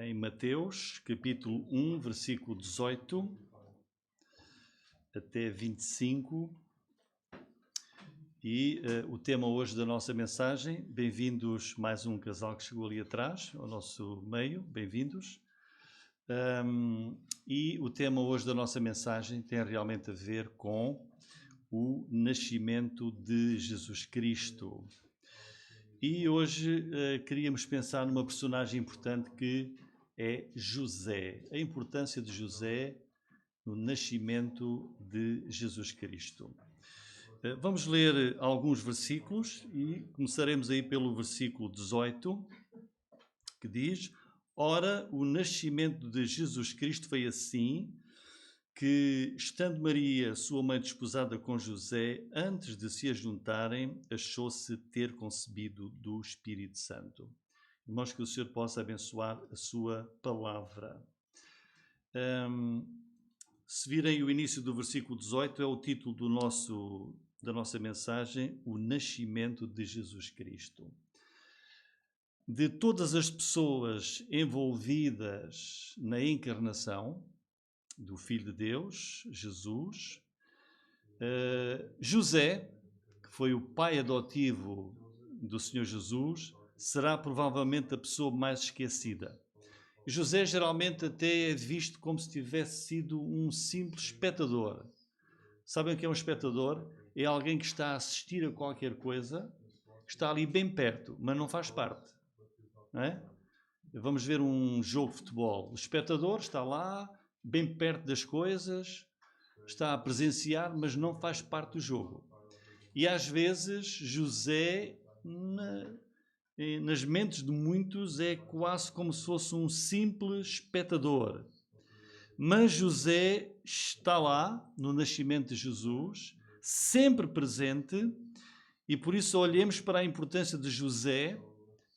em Mateus, capítulo 1, versículo 18 até 25. E o tema hoje da nossa mensagem, bem-vindos mais um casal que chegou ali atrás, ao nosso meio, bem-vindos. E o tema hoje da nossa mensagem tem realmente a ver com o nascimento de Jesus Cristo. E hoje queríamos pensar numa personagem importante que é José, a importância de José no nascimento de Jesus Cristo. Vamos ler alguns versículos e começaremos aí pelo versículo 18, que diz: Ora, o nascimento de Jesus Cristo foi assim, que, estando Maria, sua mãe, desposada com José, antes de se ajuntarem, achou-se ter concebido do Espírito Santo. Irmãos, que o Senhor possa abençoar a sua palavra. Se virem o início do versículo 18, é o título da nossa mensagem, o nascimento de Jesus Cristo. De todas as pessoas envolvidas na encarnação do Filho de Deus, Jesus, José, que foi o pai adotivo do Senhor Jesus, será provavelmente a pessoa mais esquecida. José geralmente até é visto como se tivesse sido um simples espectador. Sabem o que é um espectador? É alguém que está a assistir a qualquer coisa, está ali bem perto, mas não faz parte. Não é? Vamos ver um jogo de futebol. O espectador está lá, bem perto das coisas, está a presenciar, mas não faz parte do jogo. E às vezes José, nas mentes de muitos, é quase como se fosse um simples espectador. Mas José está lá, no nascimento de Jesus, sempre presente, e por isso olhemos para a importância de José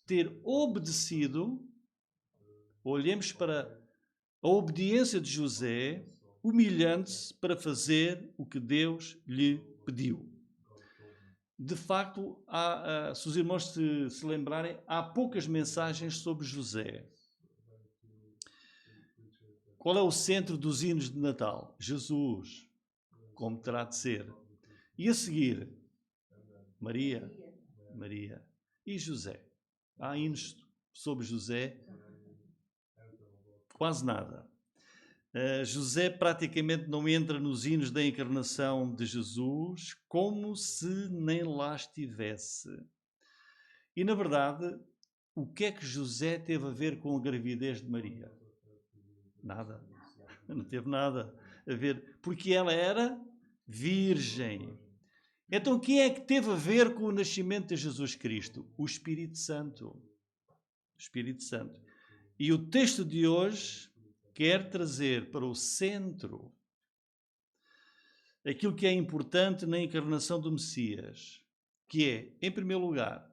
ter obedecido, olhemos para a obediência de José, humilhando-se para fazer o que Deus lhe pediu. De facto, se os irmãos se lembrarem, há poucas mensagens sobre José. Qual é o centro dos hinos de Natal? Jesus, como terá de ser. E a seguir, Maria. E José. Há hinos sobre José? Quase nada. José praticamente não entra nos hinos da encarnação de Jesus, como se nem lá estivesse. E, na verdade, o que é que José teve a ver com a gravidez de Maria? Nada. Não teve nada a ver, porque ela era virgem. Então, quem é que teve a ver com o nascimento de Jesus Cristo? O Espírito Santo. O Espírito Santo. E o texto de hoje quer trazer para o centro aquilo que é importante na encarnação do Messias, que é, em primeiro lugar,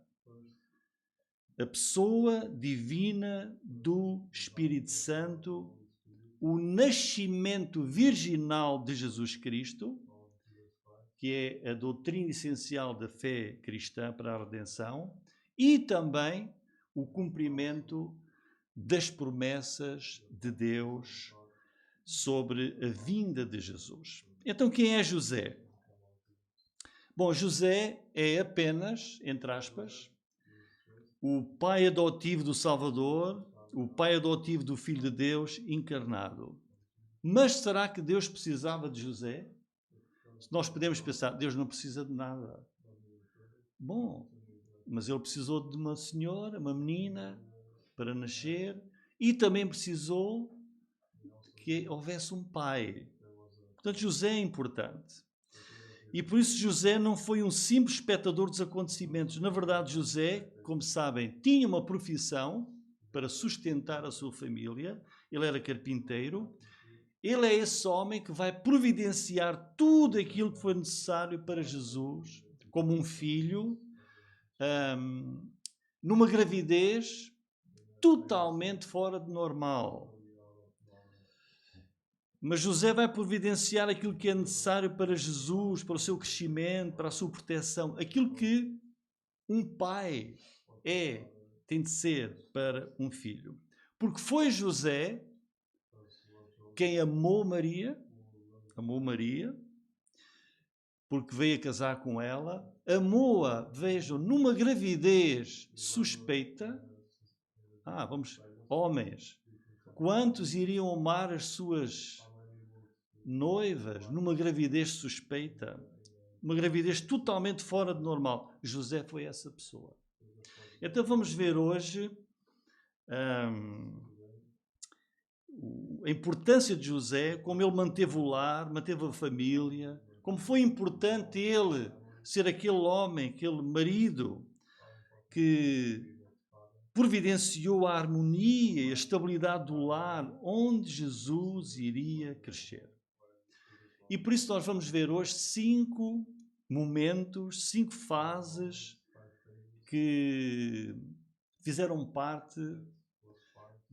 a pessoa divina do Espírito Santo, o nascimento virginal de Jesus Cristo, que é a doutrina essencial da fé cristã para a redenção, e também o cumprimento das promessas de Deus sobre a vinda de Jesus. Então, quem é José? Bom, José é apenas, entre aspas, o pai adotivo do Salvador, o pai adotivo do Filho de Deus encarnado. Mas será que Deus precisava de José? Nós podemos pensar, Deus não precisa de nada. Bom, mas ele precisou de uma senhora, uma menina, para nascer, e também precisou que houvesse um pai. Portanto, José é importante. E por isso José não foi um simples espectador dos acontecimentos. Na verdade, José, como sabem, tinha uma profissão para sustentar a sua família. Ele era carpinteiro. Ele é esse homem que vai providenciar tudo aquilo que foi necessário para Jesus, como um filho, numa gravidez totalmente fora de normal. Mas José vai providenciar aquilo que é necessário para Jesus, para o seu crescimento, para a sua proteção. Aquilo que um pai tem de ser para um filho. Porque foi José quem amou Maria, porque veio a casar com ela, amou-a, vejam, numa gravidez suspeita. Homens, quantos iriam amar as suas noivas numa gravidez suspeita? Uma gravidez totalmente fora de normal. José foi essa pessoa. Então vamos ver hoje a importância de José, como ele manteve o lar, manteve a família, como foi importante ele ser aquele homem, aquele marido que providenciou a harmonia e a estabilidade do lar onde Jesus iria crescer. E por isso nós vamos ver hoje 5 momentos, 5 fases que fizeram parte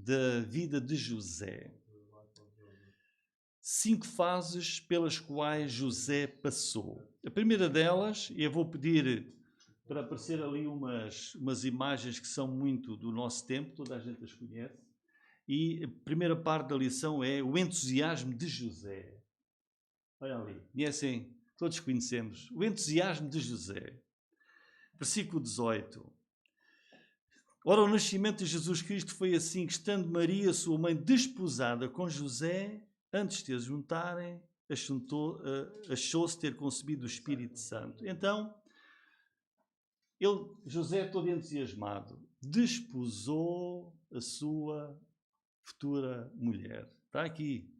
da vida de José. 5 fases pelas quais José passou. A primeira delas, eu vou pedir para aparecer ali umas imagens que são muito do nosso tempo, toda a gente as conhece, e a primeira parte da lição é o entusiasmo de José. Olha ali, conhecem? Todos conhecemos. O entusiasmo de José. Versículo 18. Ora, o nascimento de Jesus Cristo foi assim, que estando Maria, sua mãe, desposada com José, antes de as juntarem, achou-se ter concebido o Espírito Santo. Então, José, todo entusiasmado, desposou a sua futura mulher. Está aqui.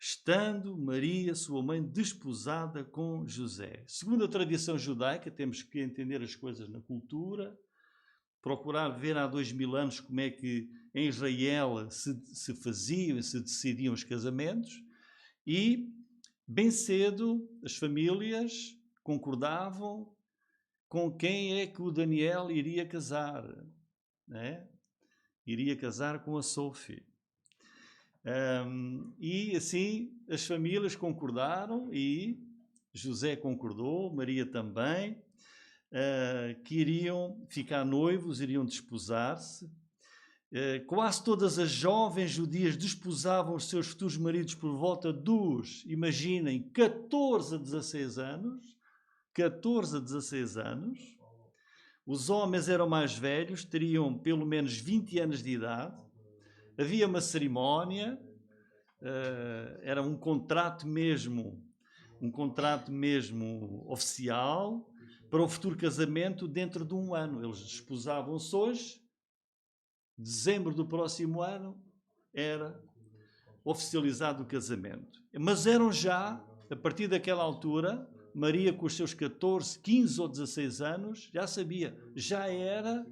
Estando Maria, sua mãe, desposada com José. Segundo a tradição judaica, temos que entender as coisas na cultura, procurar ver há 2000 anos como é que em Israel se faziam e se decidiam os casamentos, e bem cedo as famílias concordavam com quem é que o Daniel iria casar, né? Iria casar com a Sophie. E assim as famílias concordaram e José concordou, Maria também, que iriam ficar noivos, iriam desposar-se. Quase todas as jovens judias desposavam os seus futuros maridos por volta dos, imaginem, 14 a 16 anos. 14 a 16 anos. Os homens eram mais velhos, teriam pelo menos 20 anos de idade. Havia uma cerimónia, era um contrato mesmo oficial para o futuro casamento dentro de um ano. Eles desposavam-se hoje, dezembro do próximo ano era oficializado o casamento. Mas eram já, a partir daquela altura, Maria com os seus 14, 15 ou 16 anos, já sabia, já era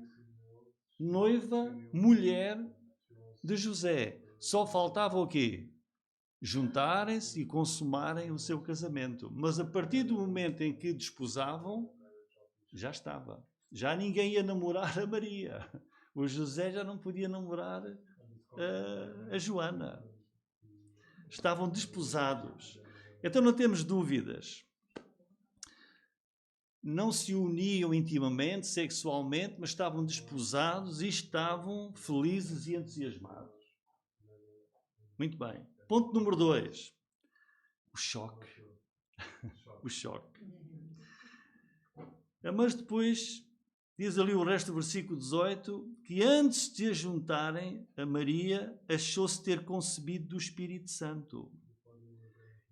noiva, mulher de José. Só faltava o quê? Juntarem-se e consumarem o seu casamento. Mas a partir do momento em que desposavam, já estava. Já ninguém ia namorar a Maria. O José já não podia namorar a Joana. Estavam desposados. Então não temos dúvidas. Não se uniam intimamente, sexualmente, mas estavam desposados e estavam felizes e entusiasmados. Muito bem. Ponto número 2. O choque. O choque. Mas depois, diz ali o resto do versículo 18, que antes de a juntarem, a Maria achou-se ter concebido do Espírito Santo.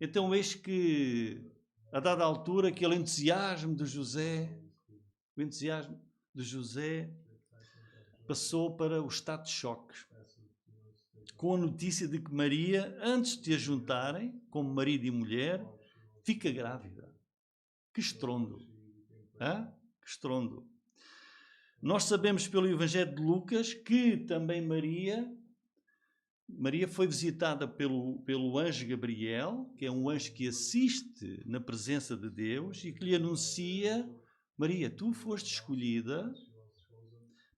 Então, eis que, a dada altura, aquele entusiasmo de José, passou para o estado de choque. Com a notícia de que Maria, antes de a juntarem, como marido e mulher, fica grávida. Que estrondo! Que estrondo! Nós sabemos pelo Evangelho de Lucas que também Maria foi visitada pelo anjo Gabriel, que é um anjo que assiste na presença de Deus e que lhe anuncia: Maria, tu foste escolhida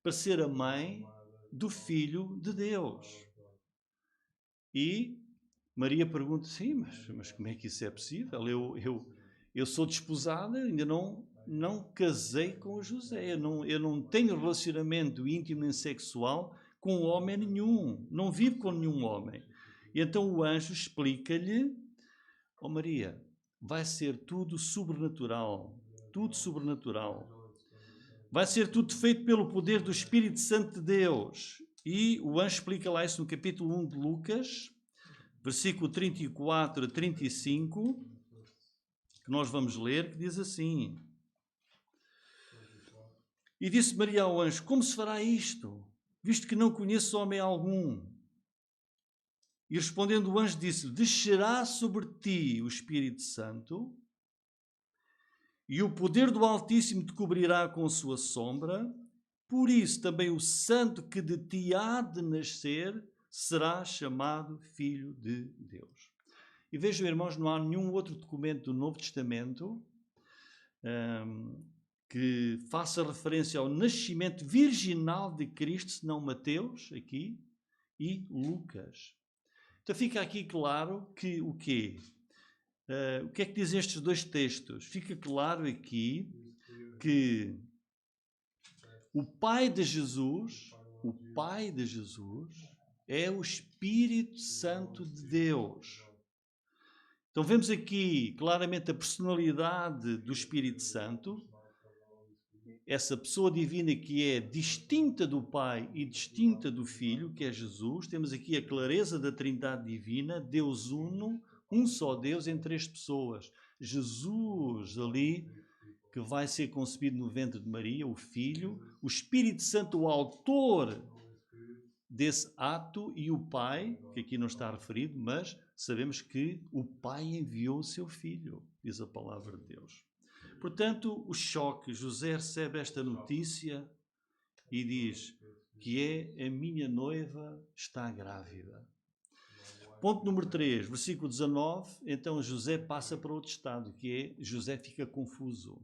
para ser a mãe do Filho de Deus. E Maria pergunta: sim, mas como é que isso é possível? Eu sou desposada, ainda não casei com o José, eu não tenho relacionamento íntimo nem sexual com homem nenhum, não vive com nenhum homem. E então o anjo explica-lhe: ó Maria, vai ser tudo sobrenatural, tudo sobrenatural. Vai ser tudo feito pelo poder do Espírito Santo de Deus. E o anjo explica lá isso no capítulo 1 de Lucas, versículo 34 a 35, que nós vamos ler, que diz assim: E disse Maria ao anjo: como se fará isto, visto que não conheço homem algum? E respondendo o anjo disse: descerá sobre ti o Espírito Santo, e o poder do Altíssimo te cobrirá com a sua sombra. Por isso também o santo que de ti há de nascer será chamado Filho de Deus. E vejam, irmãos, não há nenhum outro documento do Novo Testamento que faça referência ao nascimento virginal de Cristo, senão Mateus, aqui, e Lucas. Então fica aqui claro que o quê? O que é que dizem estes dois textos? Fica claro aqui que o Pai de Jesus é o Espírito Santo de Deus. Então vemos aqui claramente a personalidade do Espírito Santo, essa pessoa divina que é distinta do Pai e distinta do Filho, que é Jesus. Temos aqui a clareza da Trindade divina, Deus uno, um só Deus em três pessoas. Jesus ali, que vai ser concebido no ventre de Maria, o Filho, o Espírito Santo, o autor desse ato, e o Pai, que aqui não está referido, mas sabemos que o Pai enviou o seu Filho, diz a palavra de Deus. Portanto, o choque, José recebe esta notícia e diz que a minha noiva está grávida. Ponto número 3, versículo 19, então José passa para outro estado, que é, José fica confuso.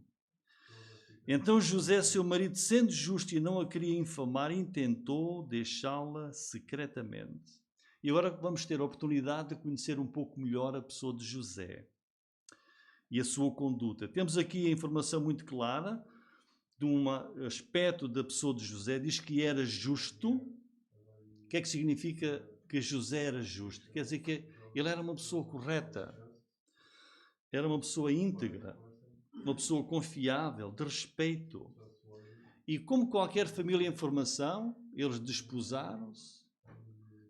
Então José, seu marido, sendo justo e não a queria infamar, intentou deixá-la secretamente. E agora vamos ter a oportunidade de conhecer um pouco melhor a pessoa de José e a sua conduta. Temos aqui a informação muito clara de um aspecto da pessoa de José. Diz que era justo. O que é que significa que José era justo? Quer dizer que ele era uma pessoa correta, era uma pessoa íntegra, uma pessoa confiável, de respeito. E como qualquer família em formação, eles desposaram-se,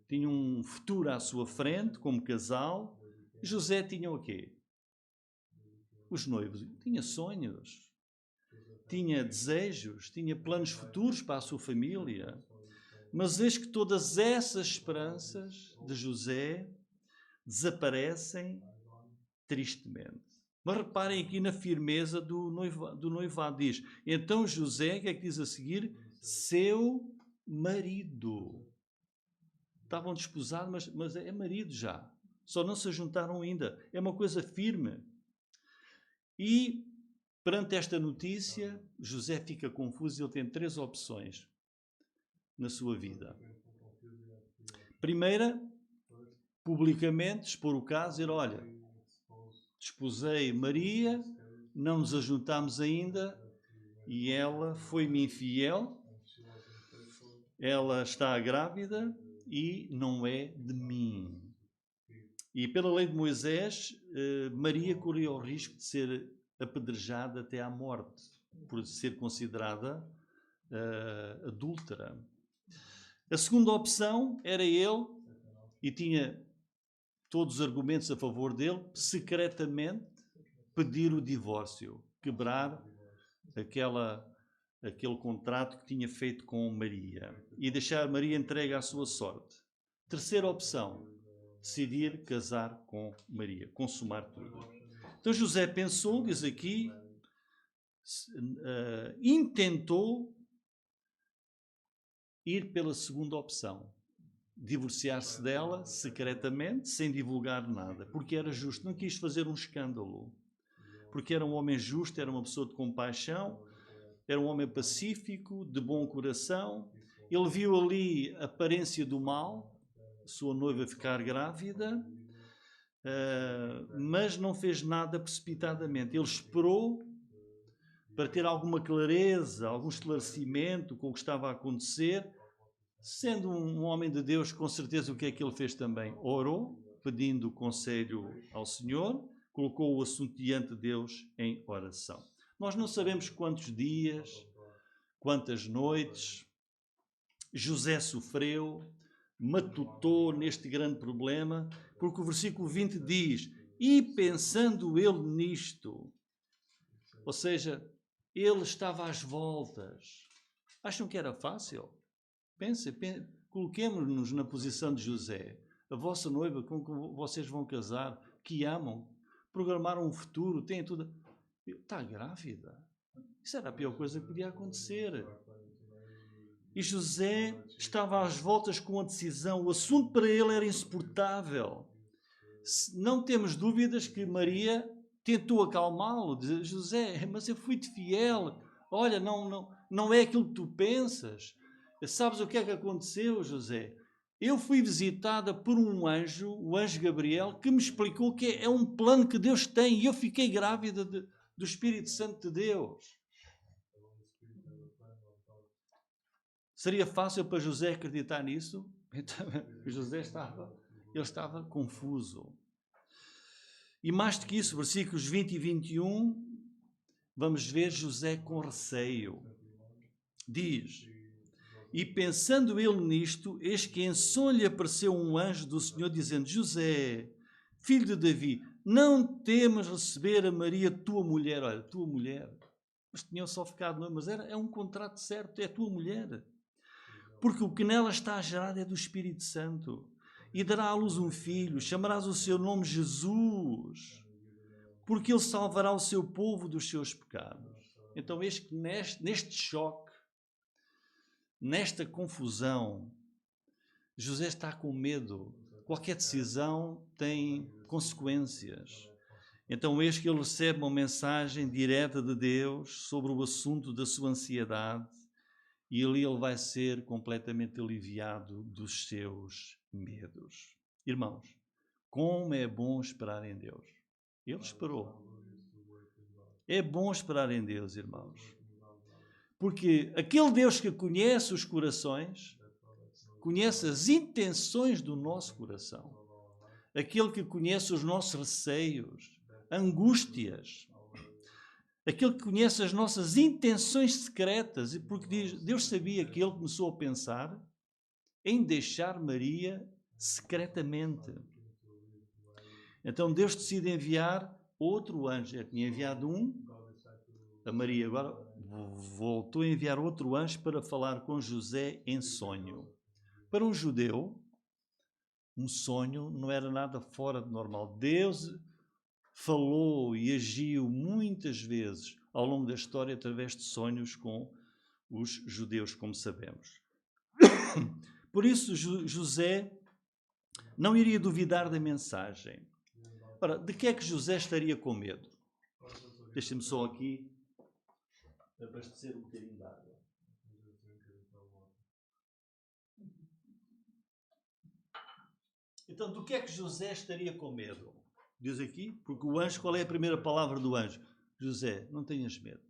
tinham um futuro à sua frente como casal. José tinha o quê? Os noivos. Tinha sonhos, tinha desejos, tinha planos futuros para a sua família. Mas eis que todas essas esperanças de José desaparecem tristemente. Mas reparem aqui na firmeza do noivado. Diz, então José, o que é que diz a seguir? Seu marido. Estavam desposados, mas é marido já. Só não se juntaram ainda. É uma coisa firme. E, perante esta notícia, José fica confuso e ele tem três opções na sua vida. Primeira, publicamente expor o caso, dizer, olha, desposei Maria, não nos ajuntámos ainda e ela foi-me infiel, ela está grávida e não é de mim. E pela lei de Moisés, Maria corria o risco de ser apedrejada até à morte, por ser considerada adúltera. A segunda opção era ele, e tinha todos os argumentos a favor dele, secretamente pedir o divórcio, quebrar aquele contrato que tinha feito com Maria e deixar Maria entregue à sua sorte. Terceira opção, decidir casar com Maria, consumar tudo. Então José pensou, diz aqui, intentou ir pela segunda opção, divorciar-se dela secretamente, sem divulgar nada, porque era justo, não quis fazer um escândalo, porque era um homem justo, era uma pessoa de compaixão, era um homem pacífico, de bom coração. Ele viu ali a aparência do mal, sua noiva ficar grávida, mas não fez nada precipitadamente. Ele esperou para ter alguma clareza, algum esclarecimento com o que estava a acontecer, Sendo um homem de Deus, com certeza o que é que ele fez também? Orou, pedindo conselho ao Senhor, colocou o assunto diante de Deus em oração. Nós não sabemos quantos dias, quantas noites José sofreu, matutou neste grande problema, porque o versículo 20 diz: e pensando ele nisto, ou seja, ele estava às voltas. Acham que era fácil? Coloquemos-nos na posição de José. A vossa noiva com que vocês vão casar, que amam, programaram um futuro, têm tudo. Está grávida. Isso era a pior coisa que podia acontecer. E José estava às voltas com a decisão. O assunto para ele era insuportável. Não temos dúvidas que Maria tentou acalmá-lo. Dizer: José, mas eu fui-te fiel. Olha, não é aquilo que tu pensas. Sabes o que é que aconteceu, José? Eu fui visitada por um anjo, o anjo Gabriel, que me explicou que é um plano que Deus tem, e eu fiquei grávida do Espírito Santo de Deus. Seria fácil para José acreditar nisso? Então, José estava confuso. E mais do que isso, versículos 20 e 21, vamos ver José com receio. Diz: e pensando ele nisto, eis que em sonho lhe apareceu um anjo do Senhor, dizendo: José, filho de Davi, não temas receber a Maria, tua mulher. Olha, tua mulher. Mas tinham só ficado noivos, mas é um contrato certo, é a tua mulher. Porque o que nela está gerado é do Espírito Santo. E dará à luz um filho, chamarás o seu nome Jesus, porque ele salvará o seu povo dos seus pecados. Então, eis que neste choque, nesta confusão, José está com medo. Qualquer decisão tem consequências. Então, eis que ele recebe uma mensagem direta de Deus sobre o assunto da sua ansiedade, e ali ele vai ser completamente aliviado dos seus medos. Irmãos, como é bom esperar em Deus. Ele esperou. É bom esperar em Deus, irmãos. Porque aquele Deus que conhece os corações, conhece as intenções do nosso coração. Aquele que conhece os nossos receios, angústias. Aquele que conhece as nossas intenções secretas. Porque Deus sabia que ele começou a pensar em deixar Maria secretamente. Então Deus decide enviar outro anjo. Ele tinha enviado a Maria. Agora voltou a enviar outro anjo para falar com José em sonho. Para um judeu, um sonho não era nada fora do normal. Deus falou e agiu muitas vezes ao longo da história através de sonhos com os judeus, como sabemos. Por isso, José não iria duvidar da mensagem. Ora, de que é que José estaria com medo? Deixem-me só aqui abastecer um bocadinho de água. Então, do que é que José estaria com medo? Diz aqui, porque o anjo, qual é a primeira palavra do anjo? José, não tenhas medo.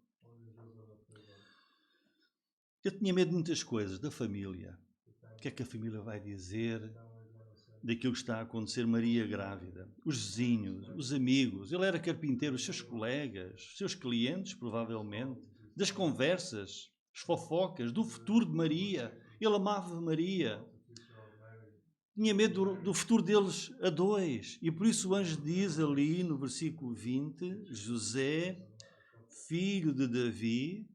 Eu tinha medo de muitas coisas, da família. O que é que a família vai dizer daquilo que está a acontecer? Maria grávida, os vizinhos, os amigos, ele era carpinteiro, os seus colegas, os seus clientes, provavelmente, das conversas, as fofocas, do futuro de Maria. Ele amava Maria. Tinha medo do futuro deles a dois. E por isso o anjo diz ali no versículo 20, José, filho de Davi,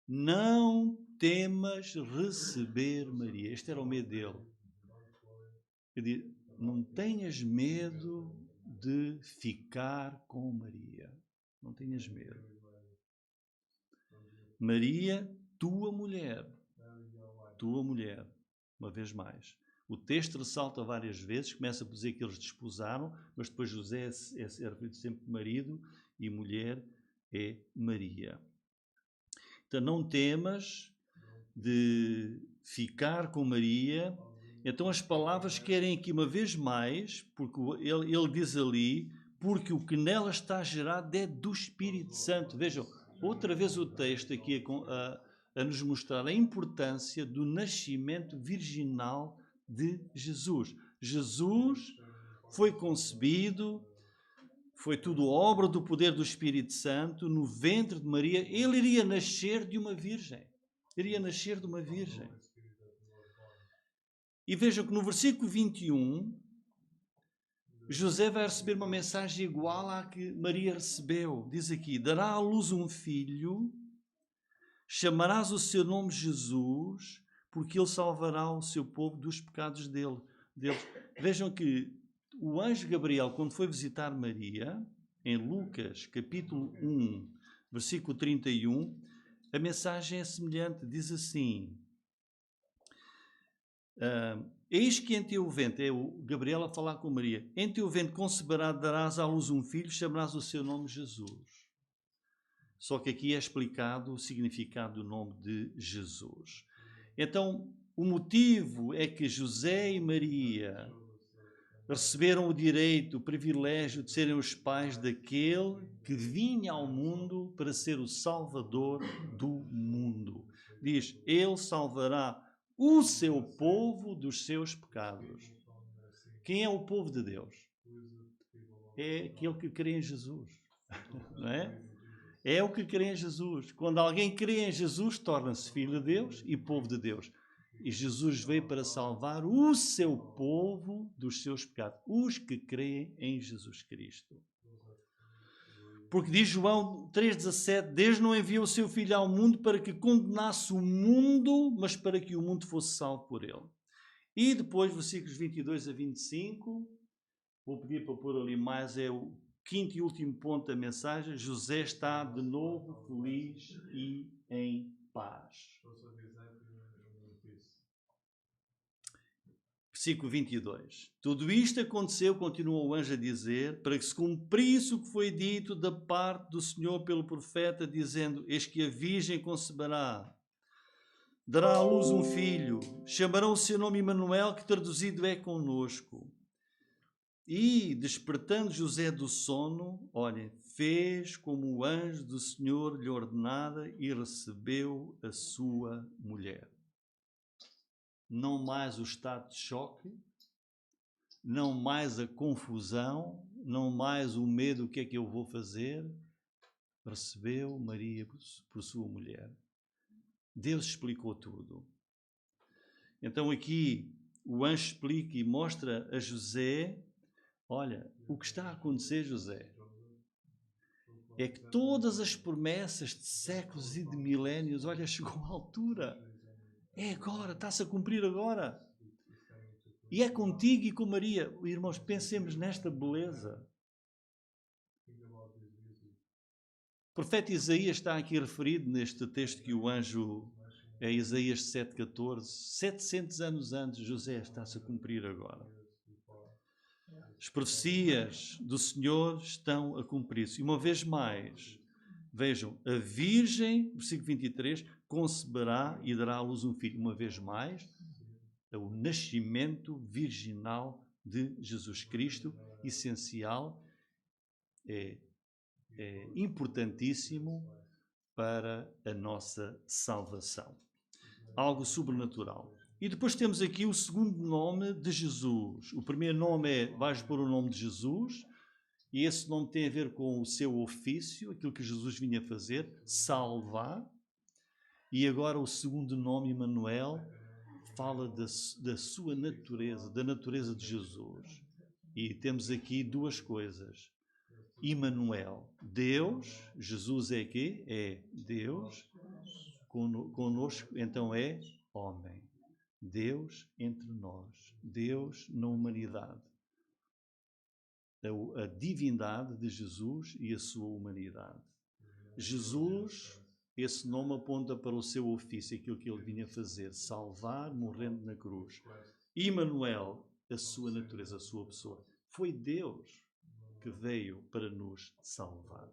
não temas receber Maria. Este era o medo dele. Ele diz, não tenhas medo de ficar com Maria. Não tenhas medo. Maria, tua mulher. Tua mulher. Uma vez mais. O texto ressalta várias vezes, começa por dizer que eles desposaram, mas depois José é referido sempre marido e mulher é Maria. Então não temas de ficar com Maria. Então as palavras querem aqui uma vez mais, porque ele diz ali, porque o que nela está gerado é do Espírito Santo. Vejam, outra vez o texto aqui a nos mostrar a importância do nascimento virginal de Jesus. Jesus foi concebido, foi tudo obra do poder do Espírito Santo, no ventre de Maria. Ele iria nascer de uma virgem. Iria nascer de uma virgem. E vejam que no versículo 21, José vai receber uma mensagem igual à que Maria recebeu. Diz aqui: dará à luz um filho, chamarás o seu nome Jesus, porque ele salvará o seu povo dos pecados deles. Vejam que o anjo Gabriel, quando foi visitar Maria, em Lucas, capítulo 1, versículo 31, a mensagem é semelhante. Diz assim: eis que em teu ventre, é o Gabriel a falar com Maria, em teu ventre conceberá, darás à luz um filho, chamarás o seu nome Jesus. Só que aqui é explicado o significado do nome de Jesus. Então, o motivo é que José e Maria receberam o direito, o privilégio de serem os pais daquele que vinha ao mundo para ser o Salvador do mundo. Diz, ele salvará o seu povo dos seus pecados. Quem é o povo de Deus? É aquele que crê em Jesus. Não é? É o que crê em Jesus. Quando alguém crê em Jesus, torna-se filho de Deus e povo de Deus. E Jesus veio para salvar o seu povo dos seus pecados. Os que creem em Jesus Cristo. Porque diz João 3,17, Deus não enviou o seu Filho ao mundo para que condenasse o mundo, mas para que o mundo fosse salvo por ele. E depois, versículos 22 a 25, vou pedir para pôr ali mais, é o quinto e último ponto da mensagem. José está de novo feliz e em paz. Versículo 22. Tudo isto aconteceu, continuou o anjo a dizer, para que se cumprisse o que foi dito da parte do Senhor pelo profeta, dizendo, eis que a virgem conceberá, dará à luz um filho, chamarão o seu nome Emanuel, que traduzido é conosco. E, despertando José do sono, olhem, fez como o anjo do Senhor lhe ordenara e recebeu a sua mulher. Não mais o estado de choque, não mais a confusão, não mais o medo, o que é que eu vou fazer. Recebeu Maria por sua mulher. Deus explicou tudo. Então aqui o anjo explica e mostra a José, olha, o que está a acontecer, José, é que todas as promessas de séculos e de milénios, olha, chegou à altura. É agora, está-se a cumprir agora. E é contigo e com Maria. Irmãos, pensemos nesta beleza. O profeta Isaías está aqui referido neste texto que o anjo, é Isaías 7,14. 700 anos antes, José está-se a cumprir agora. As profecias do Senhor estão a cumprir-se. E uma vez mais, vejam, a Virgem, versículo 23, conceberá e dará à luz um filho. Uma vez mais, é o nascimento virginal de Jesus Cristo, essencial, é importantíssimo para a nossa salvação. Algo sobrenatural. E depois temos aqui o segundo nome de Jesus. O primeiro nome é, vais pôr o nome de Jesus, e esse nome tem a ver com o seu ofício, aquilo que Jesus vinha fazer, salvar. E agora o segundo nome, Emanuel, fala da sua natureza, da natureza de Jesus. E temos aqui duas coisas. Emanuel, Deus, Jesus é quê? É Deus, conosco, então é homem. Deus entre nós, Deus na humanidade. A divindade de Jesus e a sua humanidade. Jesus, esse nome aponta para o seu ofício, aquilo que ele vinha fazer, salvar, morrendo na cruz. Emanuel, a sua natureza, a sua pessoa. Foi Deus que veio para nos salvar.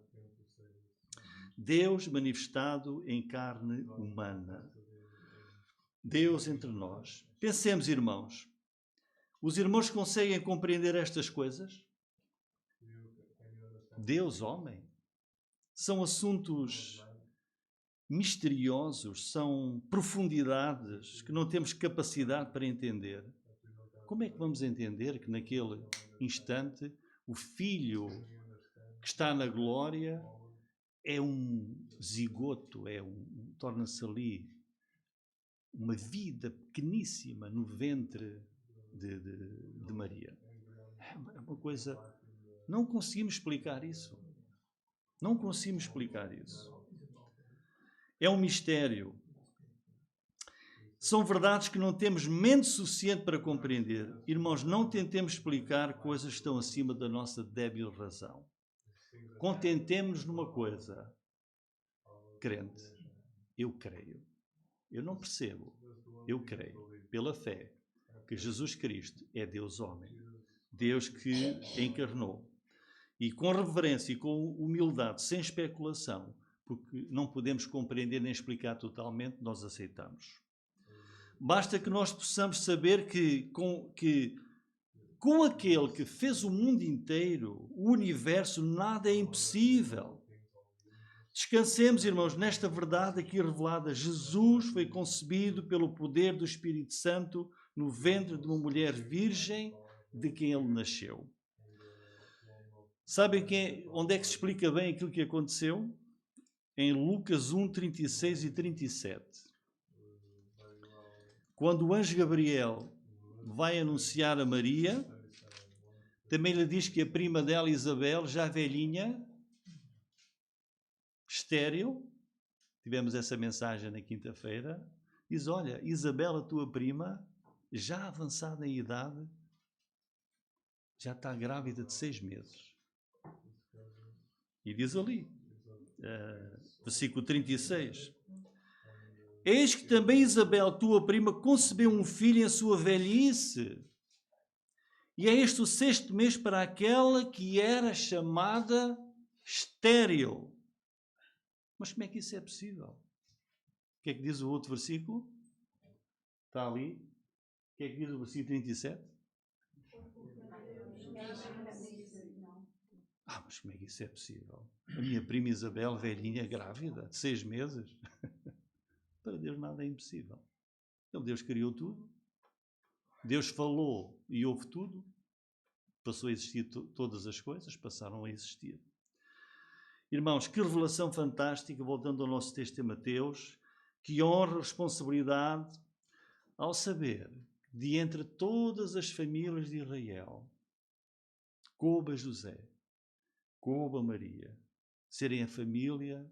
Deus manifestado em carne humana. Deus entre nós. Pensemos, irmãos. Os irmãos conseguem compreender estas coisas? Deus, homem? São assuntos misteriosos, são profundidades que não temos capacidade para entender. Como é que vamos entender que naquele instante o Filho que está na glória é um zigoto, torna-se ali uma vida pequeníssima no ventre de Maria? É uma coisa... Não conseguimos explicar isso. Não conseguimos explicar isso. É um mistério. São verdades que não temos mente suficiente para compreender. Irmãos, não tentemos explicar coisas que estão acima da nossa débil razão. Contentemo-nos numa coisa. Crente, eu creio. Eu não percebo. Eu creio, pela fé, que Jesus Cristo é Deus homem. Deus que encarnou. E com reverência e com humildade, sem especulação, porque não podemos compreender nem explicar totalmente, nós aceitamos. Basta que nós possamos saber que com aquele que fez o mundo inteiro, o universo, nada é impossível. Descansemos, irmãos, nesta verdade aqui revelada. Jesus foi concebido pelo poder do Espírito Santo no ventre de uma mulher virgem de quem ele nasceu. Sabem onde é que se explica bem aquilo que aconteceu? Em Lucas 1, 36 e 37. Quando o anjo Gabriel vai anunciar a Maria, também lhe diz que a prima dela, Isabel, já velhinha, estéril, tivemos essa mensagem na quinta-feira, diz, olha, Isabel, a tua prima, já avançada em idade, já está grávida de 6 meses. E diz ali, versículo 36, eis que também Isabel, tua prima, concebeu um filho em sua velhice. E é este o 6º mês para aquela que era chamada estéril. Mas como é que isso é possível? O que é que diz o outro versículo? Está ali. O que é que diz o versículo 37? Mas como é que isso é possível? A minha prima Isabel, velhinha, grávida, de 6 meses. Para Deus nada é impossível. Então Deus criou tudo. Deus falou e houve tudo. Passou a existir todas as coisas, passaram a existir. Irmãos, que revelação fantástica, voltando ao nosso texto em Mateus, que honra, responsabilidade, ao saber que de entre todas as famílias de Israel, coube a José, coube a Maria, serem a família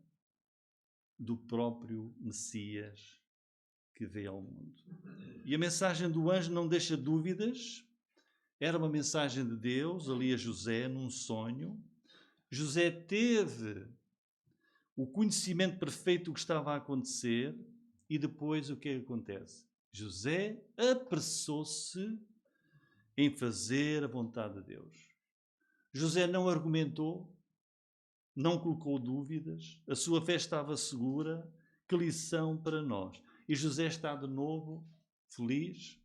do próprio Messias que veio ao mundo. E a mensagem do anjo não deixa dúvidas, era uma mensagem de Deus, ali a José, num sonho. José teve o conhecimento perfeito do que estava a acontecer e depois o que é que acontece? José apressou-se em fazer a vontade de Deus. José não argumentou, não colocou dúvidas, a sua fé estava segura. Que lição para nós! E José está de novo feliz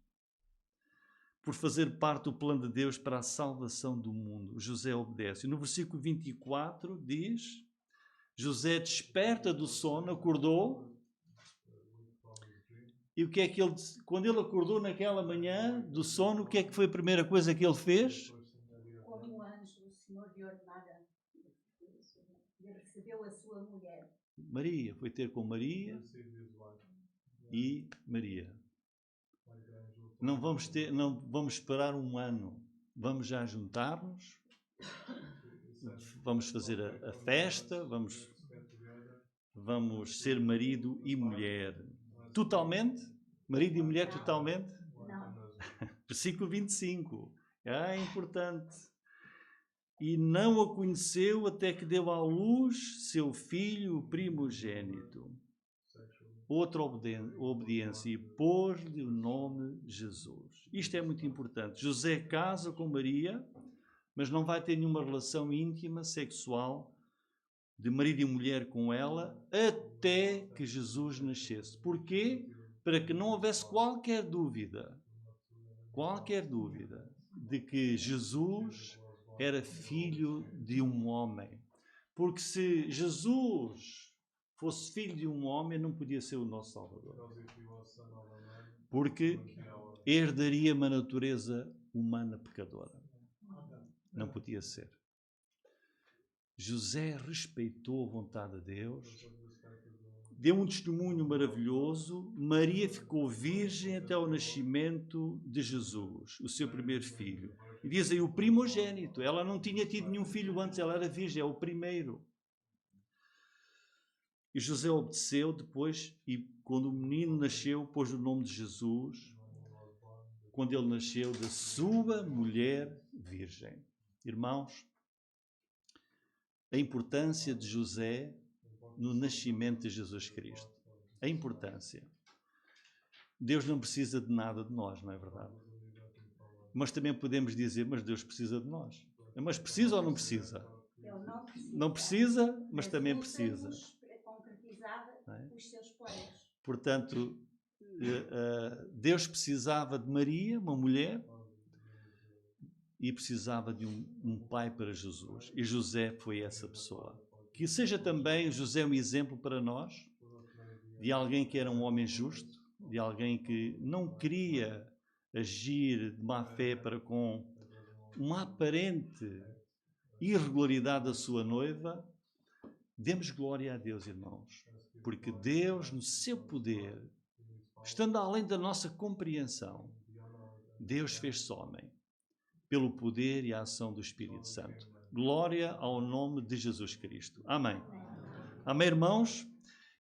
por fazer parte do plano de Deus para a salvação do mundo. José obedece. No versículo 24 diz, José desperta do sono, acordou, e o que é que ele, quando ele acordou naquela manhã do sono, o que é que foi a primeira coisa que ele fez? Como o anjo do Senhor lhe ordenara, ele recebeu a sua mulher. Maria, foi ter com Maria e Maria. Não vamos esperar um ano, vamos já juntar-nos, vamos fazer a festa, vamos ser marido e mulher. Totalmente? Marido e mulher totalmente? Não. Versículo 25. É importante. E não a conheceu até que deu à luz seu filho, o primogênito. Outra obediência, e pôs-lhe o nome Jesus. Isto é muito importante. José casa com Maria, mas não vai ter nenhuma relação íntima, sexual, de marido e mulher com ela, até que Jesus nascesse. Porquê? Para que não houvesse qualquer dúvida de que Jesus era filho de um homem. Porque se Jesus fosse filho de um homem, não podia ser o nosso Salvador. Porque herdaria uma natureza humana pecadora. Não podia ser. José respeitou a vontade de Deus, deu um testemunho maravilhoso. Maria ficou virgem até o nascimento de Jesus, o seu primeiro filho. E diz aí o primogênito. Ela não tinha tido nenhum filho antes, ela era virgem, é o primeiro. E José obedeceu depois, e quando o menino nasceu, pôs o nome de Jesus, quando ele nasceu da sua mulher virgem. Irmãos, a importância de José no nascimento de Jesus Cristo. A importância. Deus não precisa de nada de nós, não é verdade? Mas também podemos dizer, mas Deus precisa de nós. Mas precisa ou não precisa? Ele não precisa. Não precisa, mas também precisa. Concretizar os seus planos. Portanto, Deus precisava de Maria, uma mulher, e precisava de um pai para Jesus. E José foi essa pessoa. Que seja também José um exemplo para nós, de alguém que era um homem justo, de alguém que não queria agir de má fé para com uma aparente irregularidade da sua noiva. Demos glória a Deus, irmãos, porque Deus, no seu poder, estando além da nossa compreensão, Deus fez-se homem, pelo poder e a ação do Espírito Santo. Glória ao nome de Jesus Cristo. Amém. Amém, irmãos?